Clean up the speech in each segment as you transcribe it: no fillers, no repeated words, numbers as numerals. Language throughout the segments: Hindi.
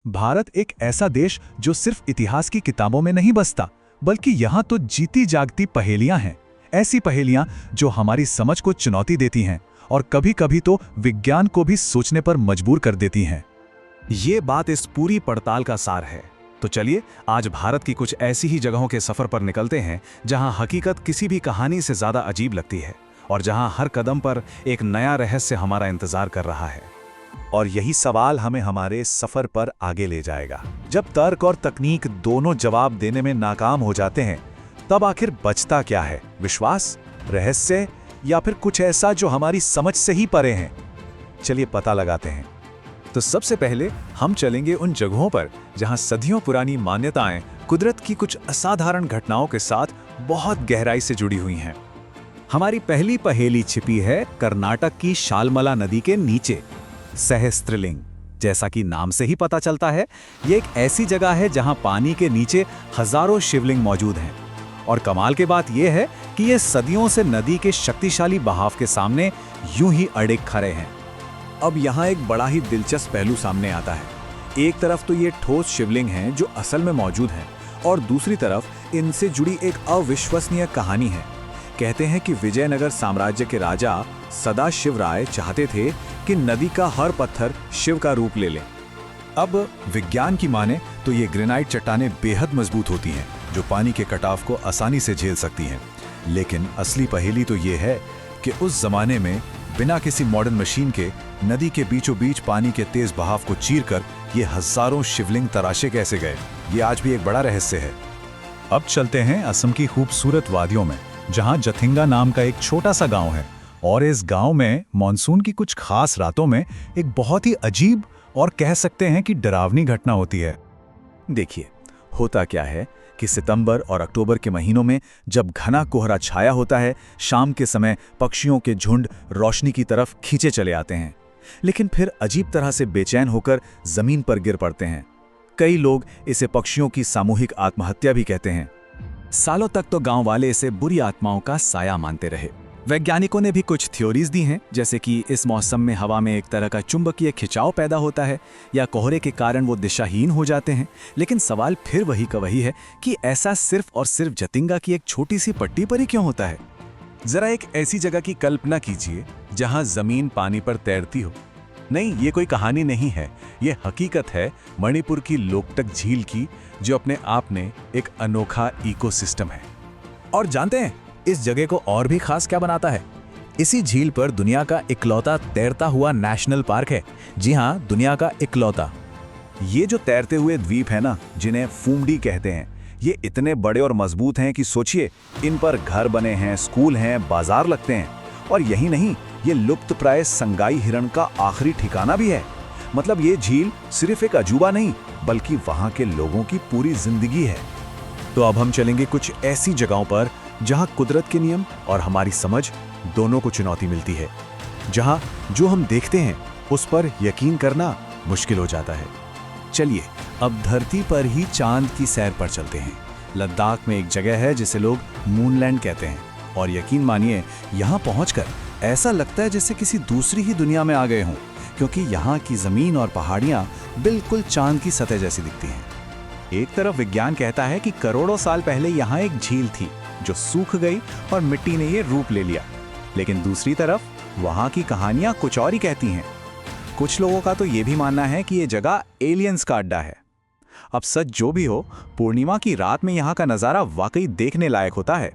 भारत एक ऐसा देश जो सिर्फ इतिहास की किताबों में नहीं बसता, बल्कि यहाँ तो जीती जागती पहेलियां हैं। ऐसी पहेलियां जो हमारी समझ को चुनौती देती हैं और कभी-कभी तो विज्ञान को भी सोचने पर मजबूर कर देती हैं। ये बात इस पूरी पड़ताल का सार है। तो चलिए आज भारत की कुछ ऐसी ही जगहों के सफर पर निकलते हैं जहां हकीकत किसी भी कहानी से ज्यादा अजीब लगती है और जहां हर कदम पर एक नया रहस्य हमारा इंतजार कर रहा है। और यही सवाल हमें हमारे सफर पर आगे ले जाएगा। जब तर्क और तकनीक दोनों जवाब देने में नाकाम हो जाते हैं, तब आखिर बचता क्या है? विश्वास, रहस्य या फिर कुछ ऐसा जो हमारी समझ से ही परे है? चलिए पता लगाते हैं। तो सबसे पहले हम चलेंगे उन जगहों पर जहां सदियों पुरानी मान्यताएं कुदरत की कुछ असाधारण घटनाओं के साथ बहुत गहराई से जुड़ी हुई हैं। हमारी पहली पहेली छिपी है कर्नाटक की शालमला नदी के नीचे। सहस्त्रलिंग, जैसा कि नाम से ही पता चलता है, ये एक ऐसी जगह है जहां पानी के नीचे हजारों शिवलिंग मौजूद हैं। और कमाल की बात यह है कि ये सदियों से नदी के शक्तिशाली बहाव के सामने यूं ही अड़े खड़े हैं। अब यहाँ एक बड़ा ही दिलचस्प पहलू सामने आता है। एक तरफ तो ये ठोस शिवलिंग हैं जो असल में मौजूद हैं, और दूसरी तरफ इनसे जुड़ी एक अविश्वसनीय कहानी है। कहते हैं कि विजयनगर साम्राज्य के राजा सदाशिवराय चाहते थे कि नदी का हर पत्थर शिव का रूप ले ले। अब विज्ञान की माने तो ये ग्रेनाइट चट्टानें बेहद मजबूत होती हैं जो पानी के कटाव को आसानी से झेल सकती हैं। लेकिन असली पहेली तो ये है कि उस जमाने में बिना किसी मॉडर्न मशीन के नदी के बीचों बीच पानी के तेज बहाव को चीरकर ये हजारों शिवलिंग तराशे कैसे गए, ये आज भी एक बड़ा रहस्य है। अब चलते हैं असम की खूबसूरत वादियों में, जहां जथिंगा नाम का एक छोटा सा गांव है। और इस गांव में मानसून की कुछ खास रातों में एक बहुत ही अजीब और कह सकते हैं कि डरावनी घटना होती है। देखिए, होता क्या है कि सितंबर और अक्टूबर के महीनों में जब घना कोहरा छाया होता है, शाम के समय पक्षियों के झुंड रोशनी की तरफ खींचे चले आते हैं, लेकिन फिर अजीब तरह से बेचैन होकर जमीन पर गिर पड़ते हैं। कई लोग इसे पक्षियों की सामूहिक आत्महत्या भी कहते हैं। सालों तक तो गांव वाले इसे बुरी आत्माओं का साया मानते रहे। वैज्ञानिकों ने भी कुछ थ्योरीज दी हैं, जैसे कि इस मौसम में हवा में एक तरह का चुंबकीय खिंचाव पैदा होता है या कोहरे के कारण वो दिशाहीन हो जाते हैं। लेकिन सवाल फिर वही का वही है कि ऐसा सिर्फ और सिर्फ जतिंगा की एक छोटी सी पट्टी पर ही क्यों होता है? जरा एक ऐसी जगह की कल्पना कीजिए जहां जमीन पानी पर तैरती हो। नहीं, ये कोई कहानी नहीं है, ये हकीकत है मणिपुर की लोकटक झील की, जो अपने आप में एक अनोखा इकोसिस्टम है। और जानते हैं इस जगह को और भी खास क्या बनाता है? इसी झील पर दुनिया का इकलौता तैरता हुआ नेशनल पार्क है। जी हाँ, दुनिया का इकलौता। ये जो तैरते हुए द्वीप है ना, जिन्हें फूमडी कहते हैं, ये इतने बड़े और मजबूत हैं कि सोचिए, इन पर घर बने हैं, स्कूल हैं, बाजार लगते हैं। और यही नहीं, ये लुप्तप्राय संगाई हिरण का आखिरी ठिकाना भी है। मतलब ये झील सिर्फ एक अजूबा नहीं, बल्कि वहां के लोगों की पूरी जिंदगी है। तो अब हम चलेंगे कुछ ऐसी जगहों पर जहां कुदरत के नियम और हमारी समझ दोनों को चुनौती मिलती है, जहां जो हम देखते हैं उस पर यकीन करना मुश्किल हो जाता है। चलिए अब धरती पर ही चांद की सैर पर चलते हैं। लद्दाख में एक जगह है जिसे लोग मूनलैंड कहते हैं, और यकीन मानिए यहां पहुंचकर ऐसा लगता है जैसे किसी दूसरी ही दुनिया में आ गए हों, क्योंकि यहाँ की जमीन और पहाड़ियां बिल्कुल चांद की सतह जैसी दिखती हैं। एक तरफ विज्ञान कहता है कि करोड़ों साल पहले यहाँ एक झील थी जो सूख गई और मिट्टी ने ये रूप ले लिया, लेकिन दूसरी तरफ वहाँ की कहानियां कुछ और ही कहती हैं। कुछ लोगों का तो ये भी मानना है कि ये जगह एलियंस का अड्डा है। अब सच जो भी हो, पूर्णिमा की रात में यहाँ का नज़ारा वाकई देखने लायक होता है।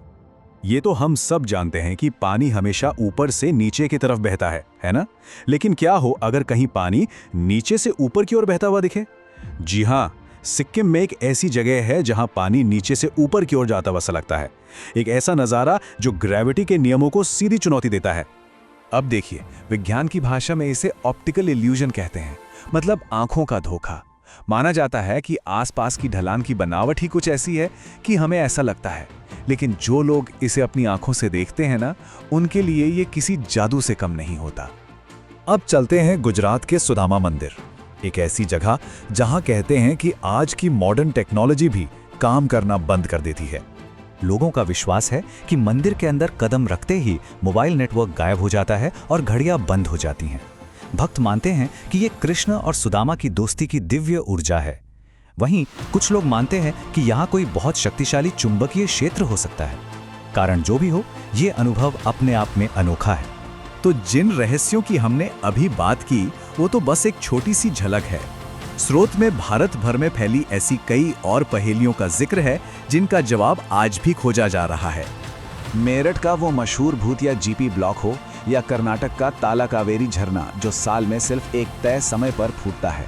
ये तो हम सब जानते हैं कि पानी हमेशा ऊपर से नीचे की तरफ बहता है ना? लेकिन क्या हो अगर कहीं पानी नीचे से ऊपर की ओर बहता हुआ दिखे? जी हाँ, सिक्किम में एक ऐसी जगह है जहां पानी नीचे से ऊपर की ओर जाता हुआ सा लगता है। एक ऐसा नज़ारा जो ग्रेविटी के नियमों को सीधी चुनौती देता है। अब देखिए, विज्ञान की भाषा में इसे ऑप्टिकल इल्यूजन कहते हैं, मतलब आंखों का धोखा। माना जाता है कि आसपास की ढलान की बनावट ही कुछ ऐसी है कि हमें ऐसा लगता है, लेकिन जो लोग इसे अपनी आंखों से देखते हैं ना, उनके लिए ये किसी जादू से कम नहीं होता। अब चलते हैं गुजरात के सुदामा मंदिर, एक ऐसी जगह जहां कहते हैं कि आज की मॉडर्न टेक्नोलॉजी भी काम करना बंद कर देती है। लोगों का विश्वास है कि मंदिर के अंदर कदम रखते ही मोबाइल नेटवर्क गायब हो जाता है और घड़ियां बंद हो जाती हैं। भक्त मानते हैं कि ये कृष्ण और सुदामा की दोस्ती की दिव्य ऊर्जा है। वहीं कुछ लोग मानते हैं कि यहाँ कोई बहुत शक्तिशाली चुंबकीय क्षेत्र हो सकता है। कारण जो भी हो, ये अनुभव अपने आप में अनोखा है। तो जिन रहस्यों की हमने अभी बात की वो तो बस एक छोटी सी झलक है। स्रोत में भारत भर में फैली ऐसी कई और पहेलियों का जिक्र है जिनका जवाब आज भी खोजा जा रहा है। मेरठ का वो मशहूर भूतिया जीपी ब्लॉक हो या कर्नाटक का ताला कावेरी झरना जो साल में सिर्फ एक तय समय पर फूटता है,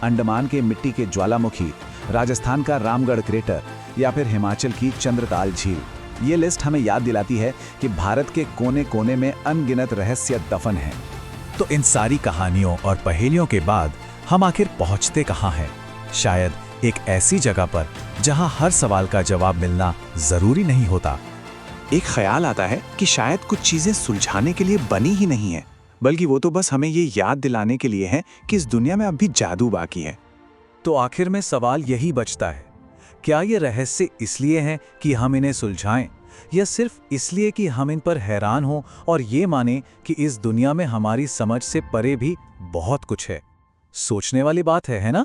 अंडमान के मिट्टी के ज्वालामुखी, राजस्थान का रामगढ़ क्रेटर या फिर हिमाचल की चंद्रताल झील, ये लिस्ट हमें याद दिलाती है कि भारत के कोने कोने में अनगिनत रहस्य दफन हैं। तो इन सारी कहानियों और पहेलियों के बाद हम आखिर पहुंचते कहाँ हैं? शायद एक ऐसी जगह पर जहां हर सवाल का जवाब मिलना जरूरी नहीं होता। एक ख्याल आता है कि शायद कुछ चीजें सुलझाने के लिए बनी ही नहीं है, बल्कि वो तो बस हमें ये याद दिलाने के लिए है कि इस दुनिया में अब भी जादू बाकी है। तो आखिर में सवाल यही बचता है, क्या ये रहस्य इसलिए हैं कि हम इन्हें सुलझाएं, या सिर्फ इसलिए कि हम इन पर हैरान हों और ये माने कि इस दुनिया में हमारी समझ से परे भी बहुत कुछ है? सोचने वाली बात है ना?